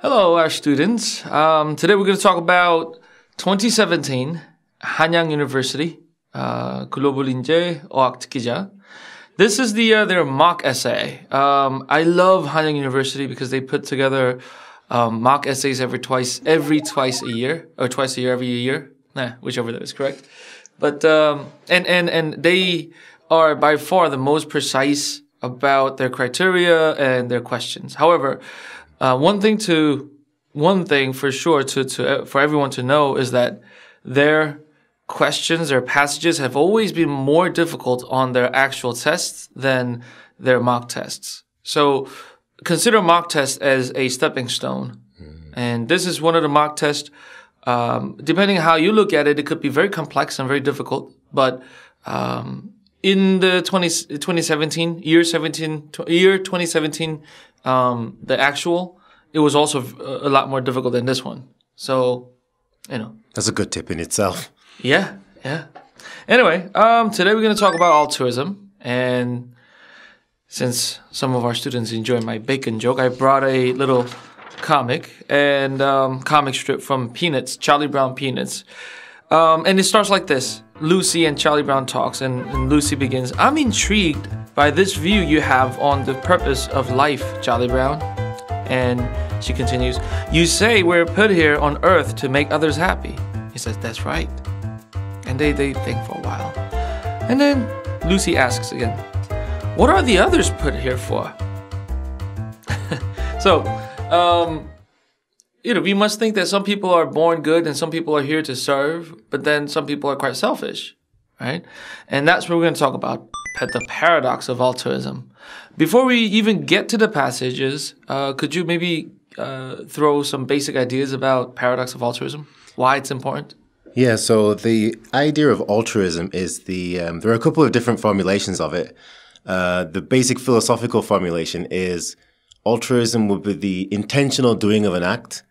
Hello, our students. Today we're going to talk about 2017 Hanyang University 글로벌 인재 어학 특기자. This is their mock essay. I love Hanyang University because they put together mock essays every twice a year, or twice a year every year. Whichever that is correct. But and they are by far the most precise about their criteria and their questions. However, one thing for sure for everyone to know is that their questions, their passages have always been more difficult on their actual tests than their mock tests. So consider mock test as a stepping stone. And this is one of the mock tests. Depending on how you look at it, it could be very complex and very difficult. But in the 2017, the actual, it was also a lot more difficult than this one. So, That's a good tip in itself. Yeah. Anyway, today we're going to talk about altruism. And since some of our students enjoy my bacon joke, I brought a little comic and comic strip from Peanuts, Charlie Brown Peanuts. And it starts like this. Lucy and Charlie Brown talks, and Lucy begins, "I'm intrigued by this view you have on the purpose of life, Charlie Brown." And she continues, "You say we're put here on Earth to make others happy." He says, "That's right." And they think for a while. And then Lucy asks again, "What are the others put here for?" So, we must think that some people are born good and some people are here to serve, but then some people are quite selfish, right? And that's what we're going to talk about, the paradox of altruism. Before we even get to the passages, could you maybe throw some basic ideas about paradox of altruism, why it's important? Yeah, so the idea of altruism is there are a couple of different formulations of it. The basic philosophical formulation is altruism would be the intentional doing of an act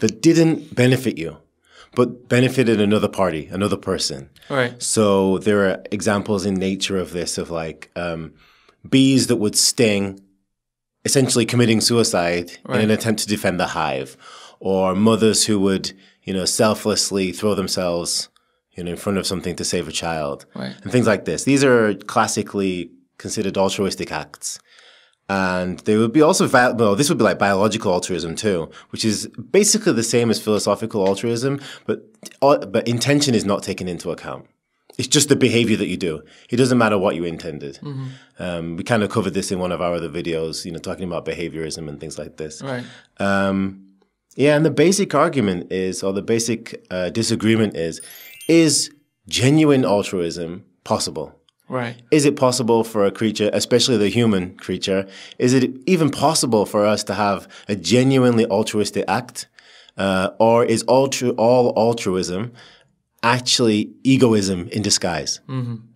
that didn't benefit you, but benefited another party, another person. Right. So there are examples in nature of this, of like bees that would sting, essentially committing suicide in an attempt to defend the hive, or mothers who would, selflessly throw themselves, in front of something to save a child, and things like this. These are classically considered altruistic acts. And they would be also, this would be like biological altruism too, which is basically the same as philosophical altruism, but intention is not taken into account. It's just the behavior that you do. It doesn't matter what you intended. We kind of covered this in one of our other videos, talking about behaviorism and things like this. Right. Yeah, and the basic argument is, or the basic disagreement is genuine altruism possible? Right. Is it possible for a creature, especially the human creature, is it even possible for us to have a genuinely altruistic act? Or is all altruism actually egoism in disguise?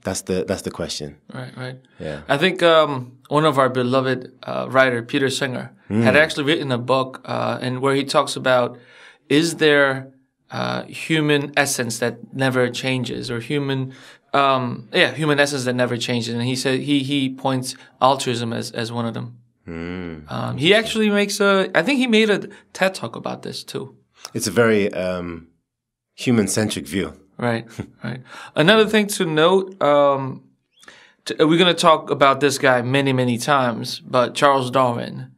That's the question. Right. Yeah. I think one of our beloved writer, Peter Singer, had actually written a book and where he talks about, is there human essence that never changes, or human essence that never changes? And he said he points altruism as one of them. He actually I think he made a TED Talk about this too. It's a very human-centric view. Right. Another thing to note, we're going to talk about this guy many times, but Charles Darwin.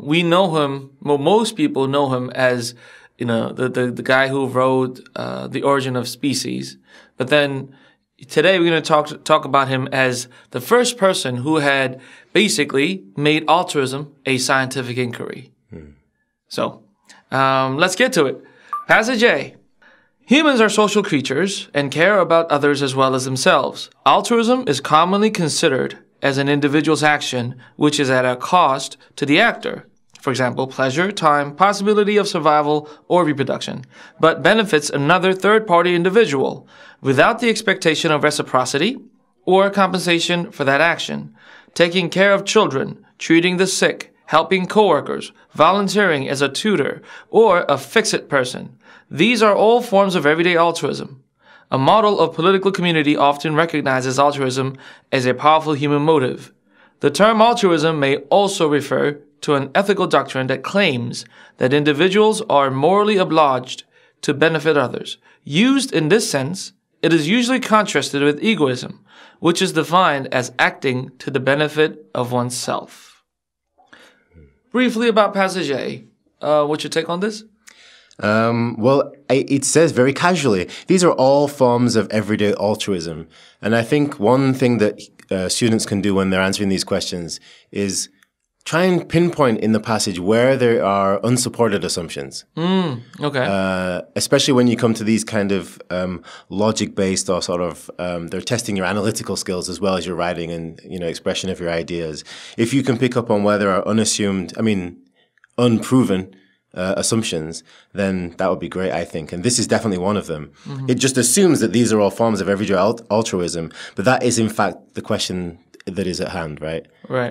We know him, most people know him as, the guy who wrote The Origin of Species. But then today we're going to talk about him as the first person who had basically made altruism a scientific inquiry. So, let's get to it. Passage A. Humans are social creatures and care about others as well as themselves. Altruism is commonly considered as an individual's action which is at a cost to the actor. For example, pleasure, time, possibility of survival or reproduction, but benefits another third-party individual without the expectation of reciprocity or compensation for that action. Taking care of children, treating the sick, helping coworkers, volunteering as a tutor, or a fix-it person. These are all forms of everyday altruism. A model of political community often recognizes altruism as a powerful human motive. The term altruism may also refer to an ethical doctrine that claims that individuals are morally obliged to benefit others. Used in this sense, it is usually contrasted with egoism, which is defined as acting to the benefit of oneself. Briefly about passage A. What's your take on this? It says very casually, these are all forms of everyday altruism. And I think one thing that students can do when they're answering these questions is try and pinpoint in the passage where there are unsupported assumptions. Okay. Especially when you come to these kind of logic-based or sort of they're testing your analytical skills as well as your writing and expression of your ideas. If you can pick up on where there are unproven assumptions, then that would be great, I think. And this is definitely one of them. It just assumes that these are all forms of everyday altruism, but that is in fact the question that is at hand, right?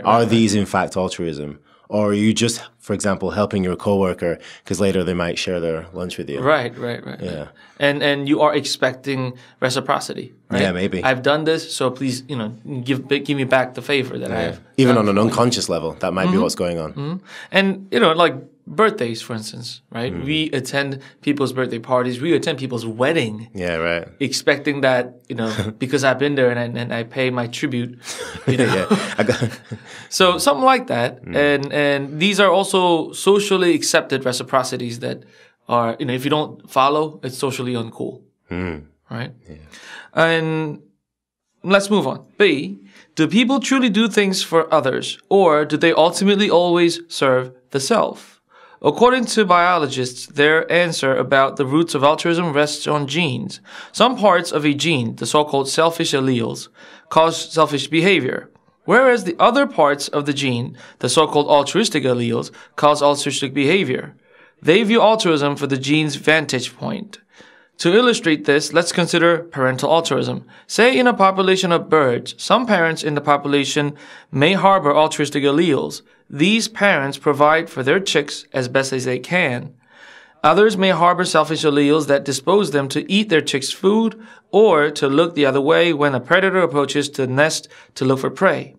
Are these in fact altruism? Or are you just, for example, helping your coworker because later they might share their lunch with you? Right. Yeah. And you are expecting reciprocity, right? Yeah, maybe. I've done this, so please, give me back the favor that I have. Even on an unconscious level, that might be what's going on. And, like birthdays, for instance, right? We attend people's birthday parties. We attend people's wedding. Yeah, right. Expecting that, because I've been there and I pay my tribute. So something like that. And these are also socially accepted reciprocities that are, if you don't follow, it's socially uncool. Right? Yeah. And let's move on. B, do people truly do things for others, or do they ultimately always serve the self? According to biologists, their answer about the roots of altruism rests on genes. Some parts of a gene, the so-called selfish alleles, cause selfish behavior, whereas the other parts of the gene, the so-called altruistic alleles, cause altruistic behavior. They view altruism from the gene's vantage point. To illustrate this, let's consider parental altruism. Say in a population of birds, some parents in the population may harbor altruistic alleles. These parents provide for their chicks as best as they can. Others may harbor selfish alleles that dispose them to eat their chicks' food or to look the other way when a predator approaches the nest to look for prey.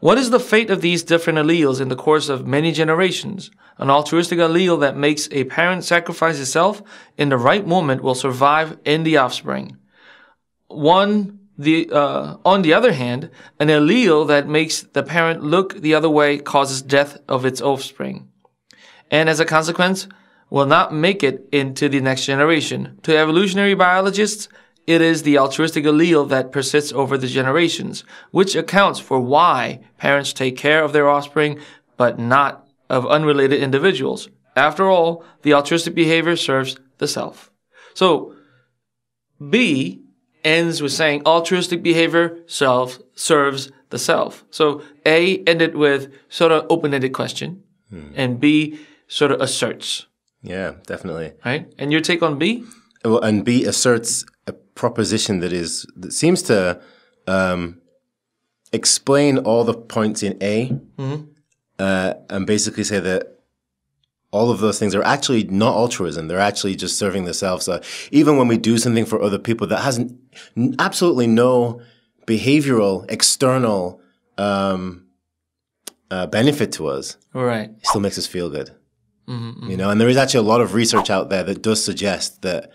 What is the fate of these different alleles in the course of many generations? An altruistic allele that makes a parent sacrifice itself in the right moment will survive in the offspring. On the other hand, an allele that makes the parent look the other way causes death of its offspring, and as a consequence, will not make it into the next generation. To evolutionary biologists, it is the altruistic allele that persists over the generations, which accounts for why parents take care of their offspring, but not of unrelated individuals. After all, the altruistic behavior serves the self. So, B ends with saying altruistic behavior serves the self. So, A ended with sort of open-ended question, and B sort of asserts. Yeah, definitely. Right? And your take on B? Well, and B asserts a proposition that seems to explain all the points in A, and basically say that all of those things are actually not altruism. They're actually just serving the self. So even when we do something for other people that has absolutely no behavioral, external benefit to us, right, it still makes us feel good. And there is actually a lot of research out there that does suggest that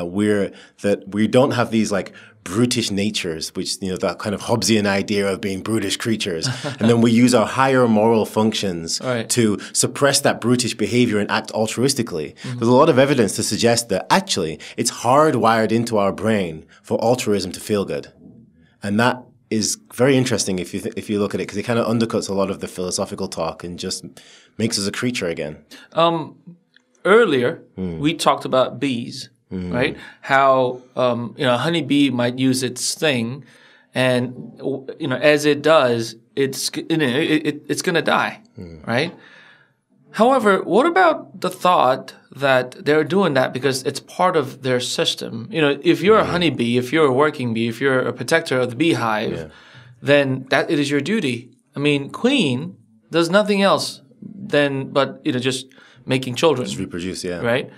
we don't have these like brutish natures, which, that kind of Hobbesian idea of being brutish creatures. And then we use our higher moral functions to suppress that brutish behavior and act altruistically. There's a lot of evidence to suggest that actually it's hardwired into our brain for altruism to feel good. And that is very interesting if you look at it, because it kind of undercuts a lot of the philosophical talk and just makes us a creature again. Earlier, we talked about bees. Right? How, a honeybee might use its sting, and, as it does, it's going to die, right? However, what about the thought that they're doing that because it's part of their system? If you're a honeybee, if you're a working bee, if you're a protector of the beehive, then that it is your duty. I mean, queen does nothing else but just making children. Just reproduce, yeah. Right?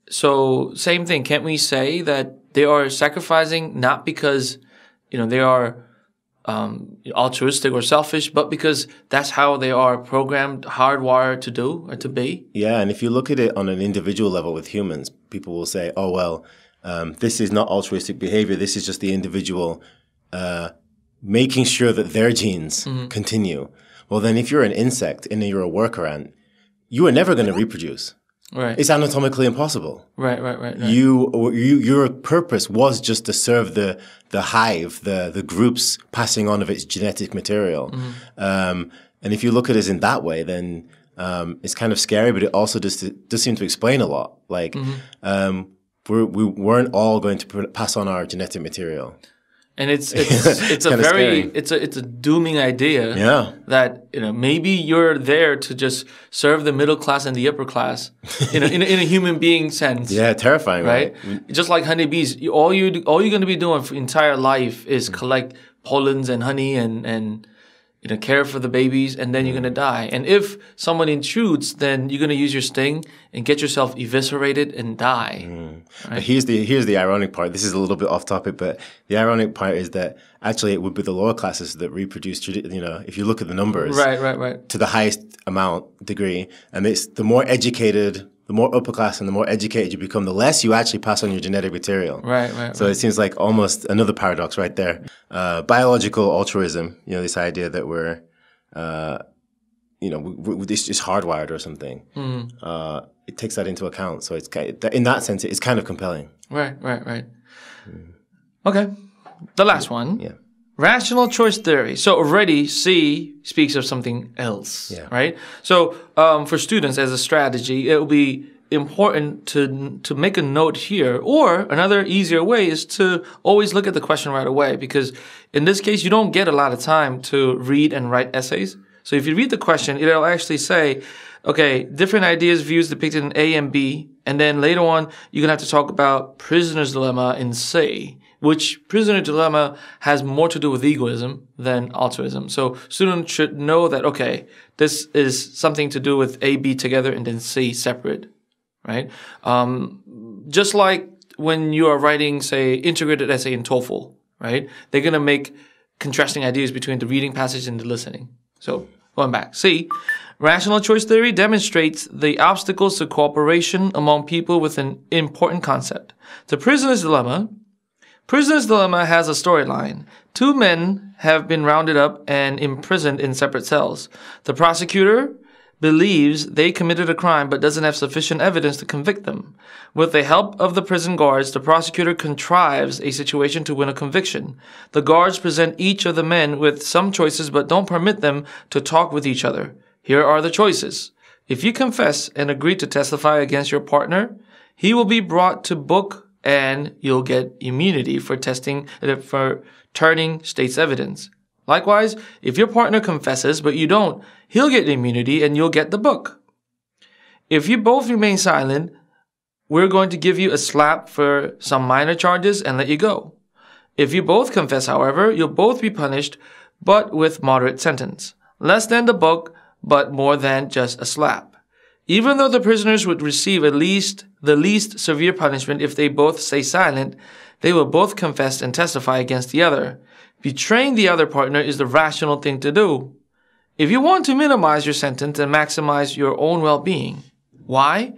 So same thing. Can't we say that they are sacrificing not because, they are altruistic or selfish, but because that's how they are programmed, hardwired to do or to be. Yeah, and if you look at it on an individual level with humans, people will say, oh, well, this is not altruistic behavior. This is just the individual making sure that their genes continue. Well, then if you're an insect and you're a worker ant, you are never going to reproduce. Right. It's anatomically impossible. Right. Your purpose was just to serve the hive, the group's passing on of its genetic material. And if you look at it in that way, then it's kind of scary, but it also does seem to explain a lot. Like we weren't all going to pass on our genetic material. And it's a very it's a dooming idea. Yeah. That maybe you're there to just serve the middle class and the upper class, in a human being sense. Yeah, terrifying, right? Just like honeybees, all you're going to be doing for your entire life is collect pollens and honey and care for the babies, and then you're going to die. And if someone intrudes, then you're going to use your sting and get yourself eviscerated and die. Right? But here's the ironic part. This is a little bit off topic, but the ironic part is that actually it would be the lower classes that reproduce, if you look at the numbers. Right. To the highest degree. And it's the more educated, the more upper class and the more educated you become, the less you actually pass on your genetic material. Right. So it seems like almost another paradox right there. Biological altruism, this idea that we're, it's just hardwired or something. It takes that into account. So it's in that sense, it's kind of compelling. Right. Okay. The last one. Yeah. Rational choice theory. So already C speaks of something else, right? So for students as a strategy, it will be important to make a note here. Or another easier way is to always look at the question right away, because in this case, you don't get a lot of time to read and write essays. So if you read the question, it'll actually say, okay, different ideas, views depicted in A and B, and then later on, you're going to have to talk about prisoner's dilemma in C, which prisoner dilemma has more to do with egoism than altruism. So students should know that, okay, this is something to do with A, B together and then C separate, right? Just like when you are writing, say, integrated essay in TOEFL, right? They're going to make contrasting ideas between the reading passage and the listening. So going back, C, rational choice theory demonstrates the obstacles to cooperation among people with an important concept. The prisoner's dilemma has a storyline. Two men have been rounded up and imprisoned in separate cells. The prosecutor believes they committed a crime but doesn't have sufficient evidence to convict them. With the help of the prison guards, the prosecutor contrives a situation to win a conviction. The guards present each of the men with some choices but don't permit them to talk with each other. Here are the choices. If you confess and agree to testify against your partner, he will be brought to book and you'll get immunity for turning state's evidence. Likewise, if your partner confesses but you don't, he'll get immunity and you'll get the book. If you both remain silent, we're going to give you a slap for some minor charges and let you go. If you both confess, however, you'll both be punished, but with moderate sentence. Less than the book, but more than just a slap. Even though the prisoners would receive the least severe punishment if they both stay silent, they will both confess and testify against the other. Betraying the other partner is the rational thing to do. If you want to minimize your sentence and maximize your own well-being. Why?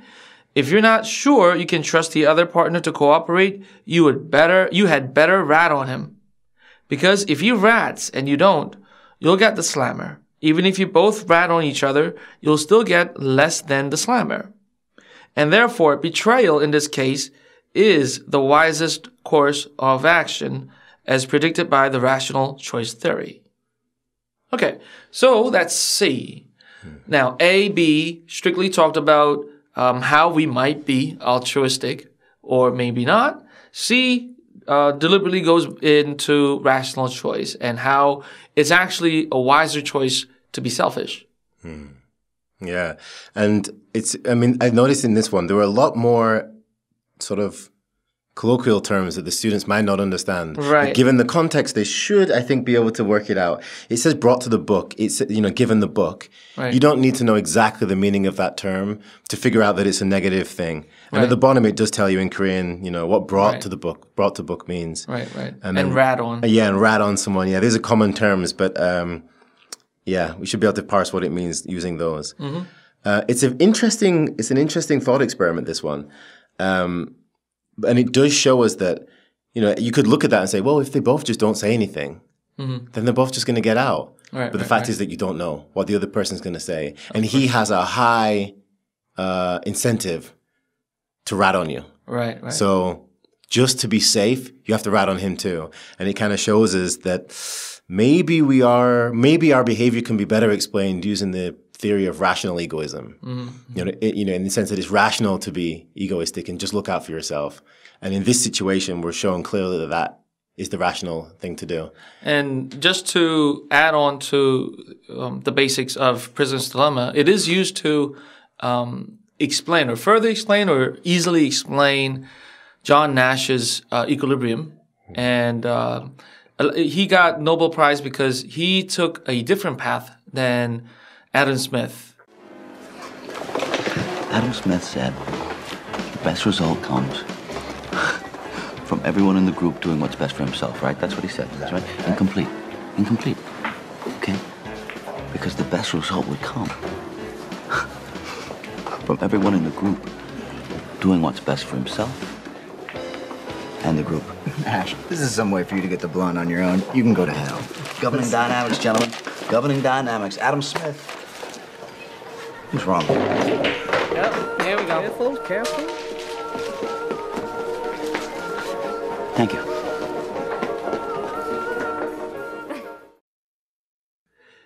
If you're not sure you can trust the other partner to cooperate, you had better rat on him. Because if he rats and you don't, you'll get the slammer. Even if you both rat on each other, you'll still get less than the slammer. And therefore, betrayal in this case is the wisest course of action as predicted by the rational choice theory. Okay, so that's C. Now, A, B strictly talked about how we might be altruistic or maybe not. C deliberately goes into rational choice and how it's actually a wiser choice to be selfish. Yeah. And I noticed in this one, there were a lot more sort of colloquial terms that the students might not understand. Right. But given the context, they should, I think, be able to work it out. It says brought to the book. It's, given the book. Right. You don't need to know exactly the meaning of that term to figure out that it's a negative thing. And at the bottom, it does tell you in Korean, what brought to the book, brought to book means. Right. And then rat on. Yeah, and rat on someone. Yeah, these are common terms, but we should be able to parse what it means using those. Mm-hmm. It's an interesting thought experiment, this one. And it does show us that, you could look at that and say, well, if they both just don't say anything, then they're both just going to get out. Right, but the fact is that you don't know what the other person's going to say. And he has a high incentive to rat on you. Right. So just to be safe, you have to rat on him too. And it kind of shows us that maybe our behavior can be better explained using the theory of rational egoism. Mm-hmm. In the sense that it's rational to be egoistic and just look out for yourself. And in this situation, we're showing clearly that is the rational thing to do. And just to add on to the basics of Prisoner's Dilemma, it is used to explain or further explain or easily explain John Nash's equilibrium. And he got Nobel Prize because he took a different path than Adam Smith. Adam Smith said, the best result comes from everyone in the group doing what's best for himself, right? That's what he said, that's right? Incomplete. Okay? Because the best result would come from everyone in the group doing what's best for himself and the group. Ash, this is some way for you to get the blunt on your own. You can go to hell. Governing dynamics, gentlemen. Governing dynamics. Adam Smith. Who's wrong? Yep, here we go. Careful. Thank you.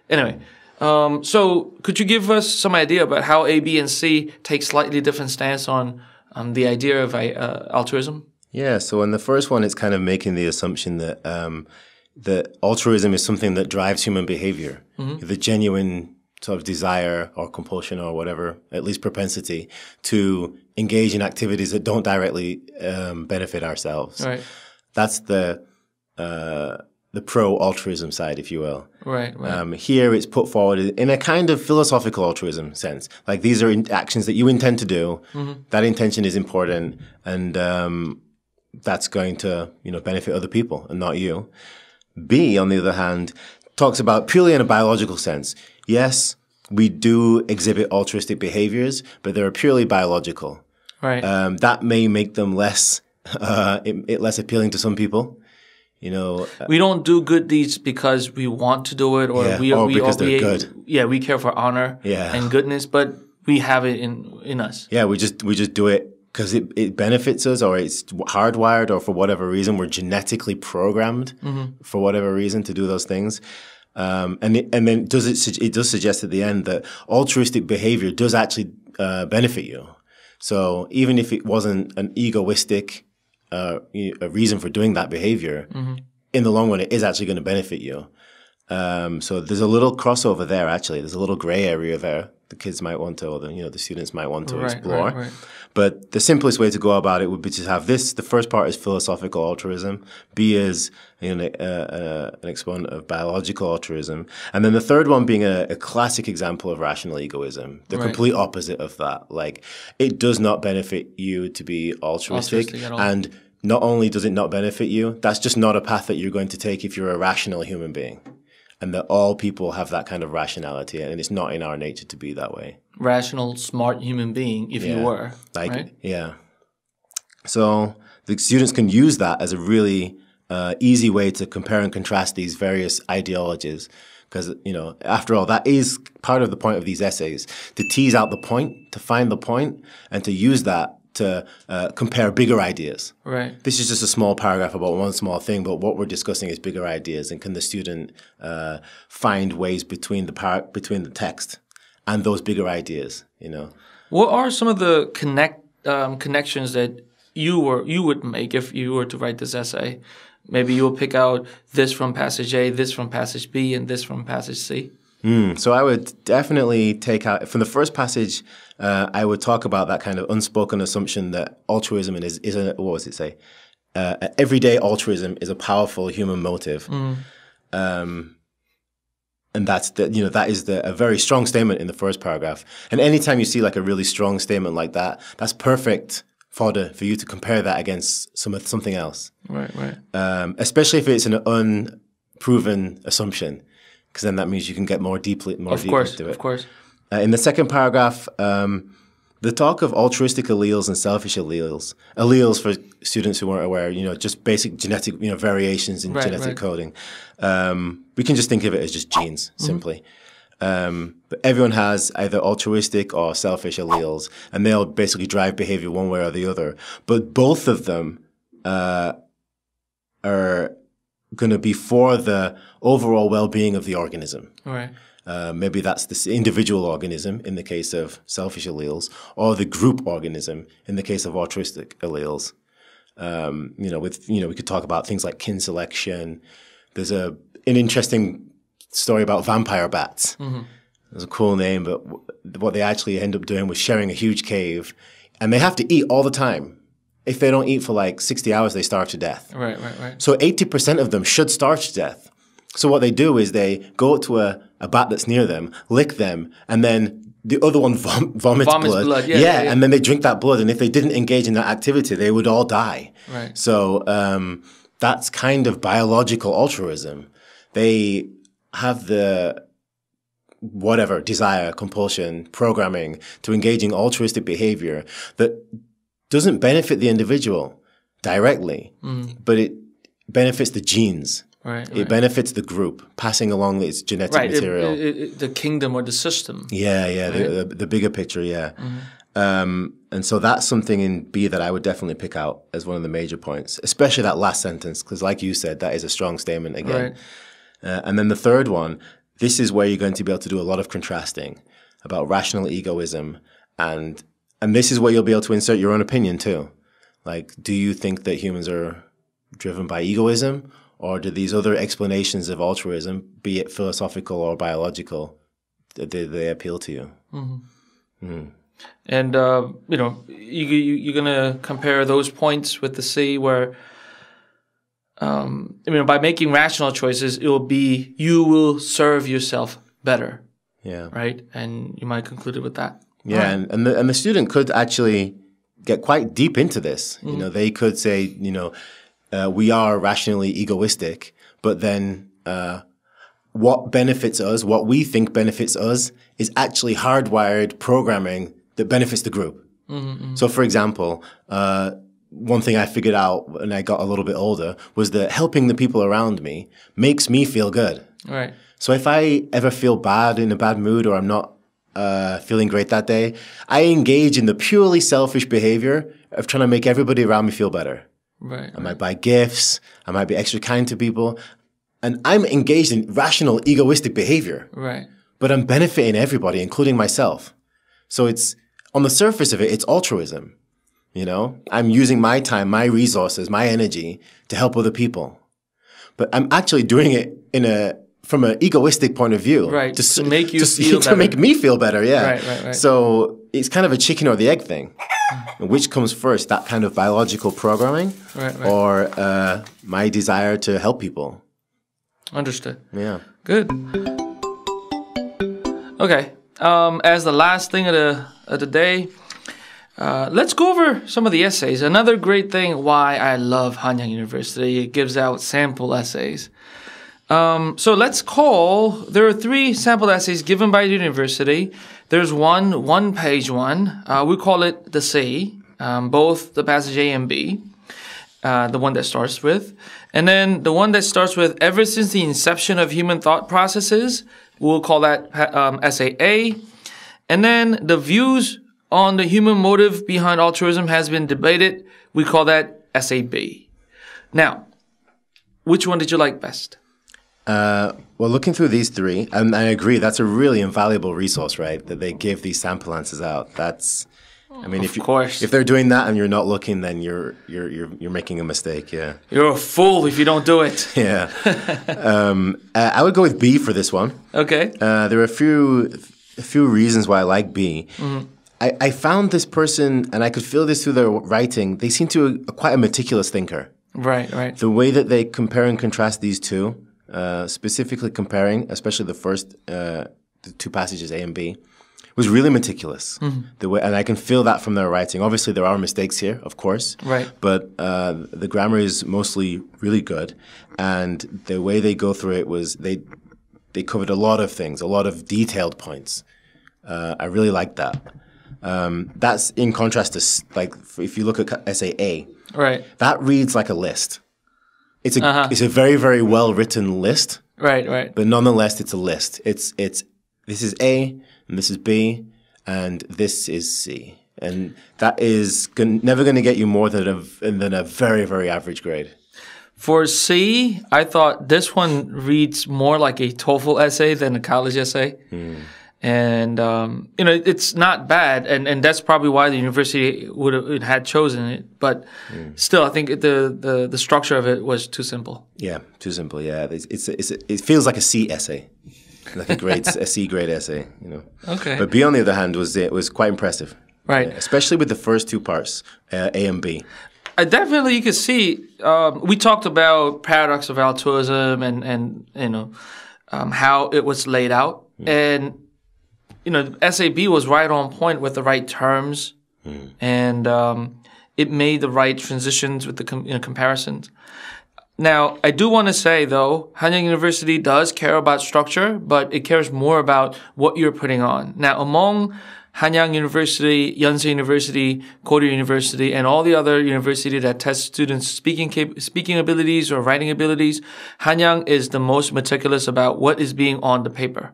Anyway, so could you give us some idea about how A, B, and C take slightly different stance on the idea of altruism? Yeah, so in the first one, it's kind of making the assumption that that altruism is something that drives human behavior, the genuine sort of desire or compulsion or whatever, at least propensity to engage in activities that don't directly benefit ourselves. Right. That's the pro-altruism side, if you will. Right. Here it's put forward in a kind of philosophical altruism sense. Like these are actions that you intend to do. That intention is important, and that's going to benefit other people and not you. B, on the other hand, talks about purely in a biological sense. Yes, we do exhibit altruistic behaviors, but they're purely biological. Right. That may make them less appealing to some people. We don't do good deeds because we want to do it, or because they're good. Yeah, we care for honor and goodness, but we have it in us. Yeah, we just do it because it benefits us, or it's hardwired, or for whatever reason we're genetically programmed for whatever reason to do those things. And then it does suggest at the end that altruistic behavior does actually benefit you. So even if it wasn't an egoistic a reason for doing that behavior, in the long run, it is actually going to benefit you. So there's a little crossover there, actually. There's a little gray area there the kids might want to, or the students might want to explore. Right. But the simplest way to go about it would be to have this. The first part is philosophical altruism. B is an exponent of biological altruism. And then the third one being a classic example of rational egoism, the complete opposite of that. Like, it does not benefit you to be altruistic at all. And not only does it not benefit you, that's just not a path that you're going to take if you're a rational human being. And that all people have that kind of rationality, and it's not in our nature to be that way. Rational, smart human being, if you were. Right? Yeah. So the students can use that as a really easy way to compare and contrast these various ideologies. Because, after all, that is part of the point of these essays, to tease out the point, to find the point, and to use that to compare bigger ideas. Right. This is just a small paragraph about one small thing, but what we're discussing is bigger ideas, and can the student find ways between the text and those bigger ideas? What are some of the connections that you would make if you were to write this essay? Maybe you will pick out this from passage A, this from passage B, and this from passage C. So I would definitely take out, from the first passage, I would talk about that kind of unspoken assumption that altruism is what was it say? everyday altruism is a powerful human motive. And that is a very strong statement in the first paragraph. And anytime you see like a really strong statement like that, that's perfect fodder for you to compare that against something else. Right. Especially if it's an unproven assumption, because then that means you can get more deeply into it. Of course. In the second paragraph, the talk of altruistic alleles and selfish alleles for students who weren't aware, just basic genetic, variations in genetic coding. We can just think of it as just genes, simply. But everyone has either altruistic or selfish alleles, and they'll basically drive behavior one way or the other. But both of them are going to be for the overall well-being of the organism. Right. Maybe that's the individual organism in the case of selfish alleles, or the group organism in the case of altruistic alleles. We could talk about things like kin selection. There's an interesting story about vampire bats. It's a cool name, but what they actually end up doing was sharing a huge cave, and they have to eat all the time. If they don't eat for like 60 hours, they starve to death. Right. So 80% of them should starve to death. So what they do is they go to a bat that's near them, lick them, and then the other one vomits blood. Yeah, and then they drink that blood. And if they didn't engage in that activity, they would all die. Right. So that's kind of biological altruism. They have the desire, compulsion, programming to engage in altruistic behavior that doesn't benefit the individual directly, but it benefits the genes. Right. It benefits the group, passing along its genetic material. The kingdom or the system. Yeah, the bigger picture, yeah. And so that's something in B that I would definitely pick out as one of the major points, especially that last sentence, because like you said, that is a strong statement again. Right. And then the third one, this is where you're going to be able to do a lot of contrasting about rational egoism, and this is where you'll be able to insert your own opinion too. Like, do you think that humans are driven by egoism? Or do these other explanations of altruism, be it philosophical or biological, they appeal to you? And, you're going to compare those points with the C where, by making rational choices, you will serve yourself better. Yeah. Right? And you might conclude it with that. Yeah, right. and the student could actually get quite deep into this. They could say, we are rationally egoistic, but then what benefits us, what we think benefits us, is actually hardwired programming that benefits the group. So, for example, one thing I figured out when I got a little bit older was that helping the people around me makes me feel good. Right. So if I ever feel bad, in a bad mood, or I'm not feeling great that day, I engage in the purely selfish behavior of trying to make everybody around me feel better. Right. I might buy gifts. I might be extra kind to people. And I'm engaged in rational, egoistic behavior. Right. But I'm benefiting everybody, including myself. So it's, on the surface of it, it's altruism. I'm using my time, my resources, my energy to help other people. But I'm actually doing it from an egoistic point of view. Right. To make you feel better. To make me feel better, yeah. Right. So it's kind of a chicken or the egg thing. Which comes first, that kind of biological programming or my desire to help people? Understood. Yeah. Good. Okay. As the last thing of the day, let's go over some of the essays. Another great thing why I love Hanyang University, it gives out sample essays. So there are 3 sample essays given by the university. There's one-page one. We call it the C, both the passage A and B, the one that starts with. And then the one that starts with, ever since the inception of human thought processes, we'll call that essay A. And then the views on the human motive behind altruism has been debated. We call that essay B. Now, which one did you like best? Well, looking through these 3, and I agree, that's a really invaluable resource, right? That they give these sample answers out. That's, if they're doing that and you're not looking, then you're making a mistake. Yeah, you're a fool if you don't do it. Yeah. I would go with B for this one. Okay. There are a few reasons why I like B. I found this person, and I could feel this through their writing. They seem to be quite a meticulous thinker. Right, right. The way that they compare and contrast these two, specifically comparing, especially the two passages, A and B, was really meticulous. The way, and I can feel that from their writing. Obviously, there are mistakes here, of course. Right. But the grammar is mostly really good, and the way they go through it was they covered a lot of things, a lot of detailed points. I really like that. That's in contrast to, like, if you look at essay A, Right. that reads like a list. It's a very, very well written list. Right, right. But nonetheless, it's a list. It's this is A and this is B and this is C, and that is never going to get you more than a very, very average grade. For C, I thought this one reads more like a TOEFL essay than a college essay. And, it's not bad. And that's probably why the university had chosen it. But still, I think the structure of it was too simple. Yeah, too simple. Yeah, it feels like a C essay, like a C grade essay, Okay. But B, on the other hand, was quite impressive. Right. Especially with the first two parts, A and B. Definitely, you could see. We talked about paradox of altruism and how it was laid out, and SAB was right on point with the right terms, and it made the right transitions with the comparisons. Now, I do want to say, though, Hanyang University does care about structure, but it cares more about what you're putting on. Now, among Hanyang University, Yonsei University, Korea University, and all the other universities that test students' speaking abilities or writing abilities, Hanyang is the most meticulous about what is being on the paper.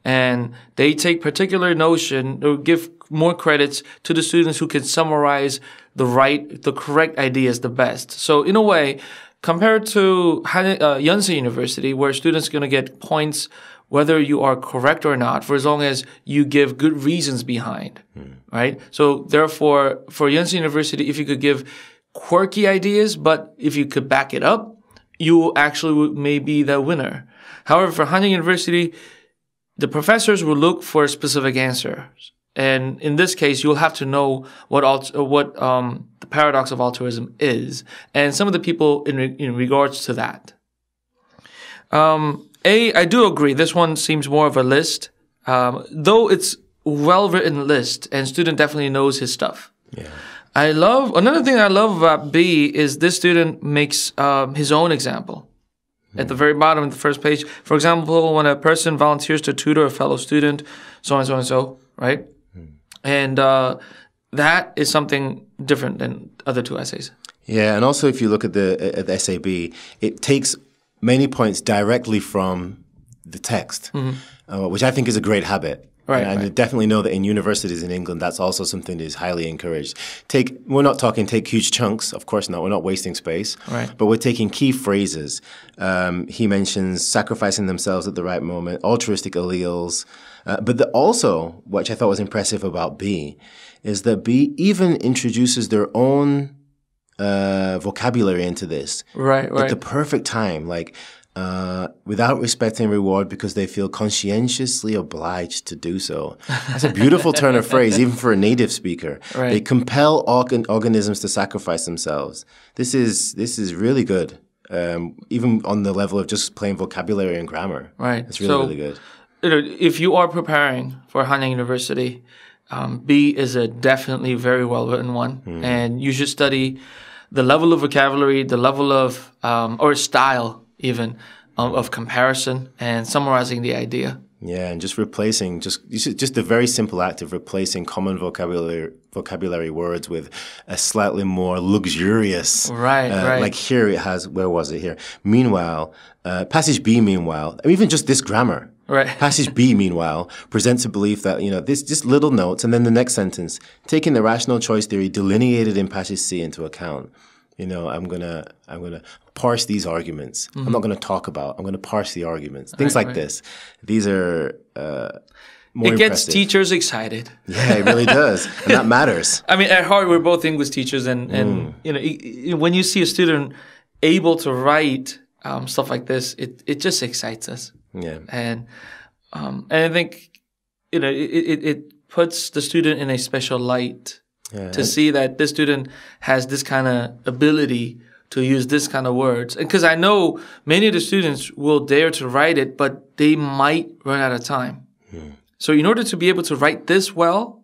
And they take particular notion or give more credits to the students who can summarize the correct ideas the best. So in a way, compared to Yonsei University, where students are going to get points whether you are correct or not, for as long as you give good reasons behind, right? So therefore, for Yonsei University, if you could give quirky ideas, but if you could back it up, you actually may be the winner. However, for Hanyang University, the professors will look for specific answers. And in this case, you'll have to know what the paradox of altruism is, and some of the people in regards to that. I do agree. This one seems more of a list, though it's well-written list, and student definitely knows his stuff. Yeah. Another thing I love about B is this student makes his own example. At the very bottom of the first page, for example, when a person volunteers to tutor a fellow student, so and so and so, right? And that is something different than other two essays. Yeah, and also if you look at the SAB, it takes many points directly from the text, which I think is a great habit. Right, and I right. definitely know that in universities in England, that's also something that is highly encouraged. We're not talking take huge chunks, of course not. We're not wasting space. Right. But we're taking key phrases. He mentions sacrificing themselves at the right moment, altruistic alleles. But also, which I thought was impressive about B, is that B even introduces their own vocabulary into this. Right, right. At the perfect time, like without respecting reward because they feel conscientiously obliged to do so. That's a beautiful turn of phrase, even for a native speaker. Right. They compel organisms to sacrifice themselves. This is really good, even on the level of just plain vocabulary and grammar. Right. It's really good. If you are preparing for Hanyang University, B is a definitely very well-written one. And you should study the level of vocabulary, the level of, or style even, of comparison and summarizing the idea. Yeah, and just replacing, just the very simple act of replacing common vocabulary words with a slightly more luxurious. Right. Like here it has, where was it here? Meanwhile, passage B, meanwhile, even just this grammar. Right. Passage B, meanwhile, presents a belief that, this just little notes, and then the next sentence, taking the rational choice theory delineated in passage C into account. I'm gonna parse these arguments. I'm not gonna talk about. I'm gonna parse the arguments. Things like this. These are more It gets impressive. teachers excited. Yeah, it really does, and that matters. I mean, at heart, we're both English teachers, and when you see a student able to write stuff like this, it just excites us. Yeah, And I think it puts the student in a special light to see that this student has this kind of ability to use this kind of words. Because I know many of the students will dare to write it, but they might run out of time. So in order to be able to write this well,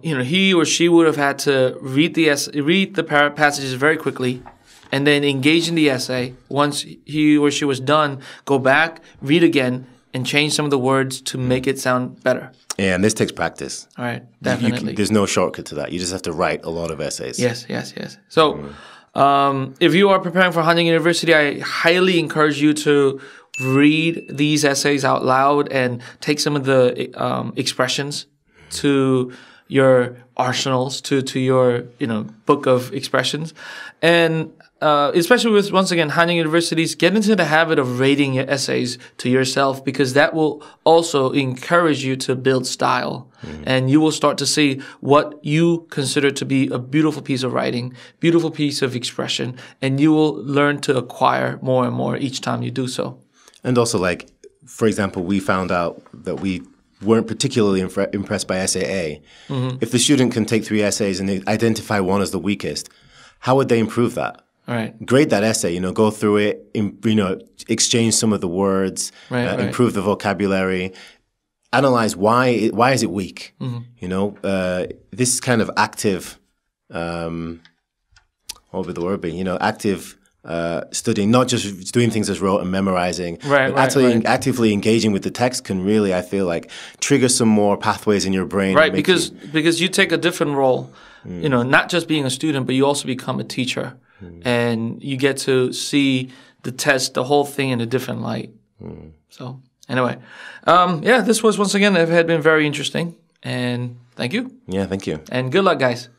he or she would have had to read the passages very quickly, and then engage in the essay. Once he or she was done, go back, read again, and change some of the words to make it sound better. Yeah, and this takes practice. All right, definitely. There's no shortcut to that. You just have to write a lot of essays. Yes. So if you are preparing for Hanyang University, I highly encourage you to read these essays out loud and take some of the expressions to your arsenals, to your book of expressions, and especially with, once again, Hanyang Universities, get into the habit of rating your essays to yourself, because that will also encourage you to build style, and you will start to see what you consider to be a beautiful piece of writing, beautiful piece of expression, and you will learn to acquire more and more each time you do so. And also, like, for example, we found out that we weren't particularly impressed by essay A. If the student can take 3 essays and they identify one as the weakest, how would they improve that? All right. Grade that essay, go through it, exchange some of the words, improve the vocabulary, analyze why is it weak? This kind of active, what would the word be? Active studying, not just doing things as rote and memorizing, but actively engaging with the text can really, I feel like, trigger some more pathways in your brain. Right, because you take a different role, not just being a student, but you also become a teacher, and you get to see the test, the whole thing in a different light. So anyway, this was, once again, it had been very interesting, and thank you. Yeah, thank you. And good luck, guys.